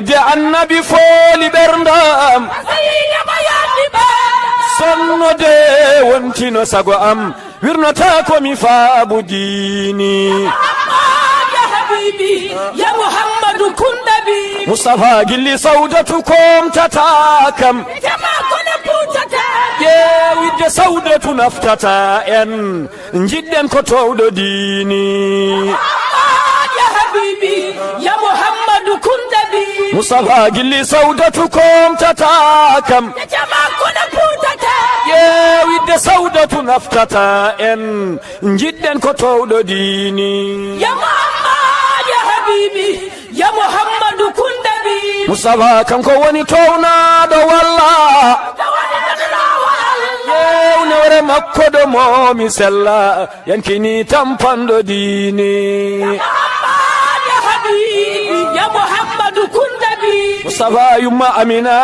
widde annabi fooli ɓerdam sonnode wontino sago am wirnota komi faabu diini ya Muhammadu kundabi Mustafa gilli sawdatu komtata kam ƴeewidde sawdatu naftata en jiɗɗen ko towɗo diini ya habibi ya Muhammadu kundabi Mustafa gilli sawdatu komtata kam ƴeewidde sawdatu naftata en jiɗɗen ko towɗo diini ya Muhammad ya habibi ya Muhammadu kundabi Mustafa kanko woni townaɗo walla yewnore makko ɗo momi sella yankini tampanɗo diini ya habibi ya Muhammadu kundabi Mustafa yumma amina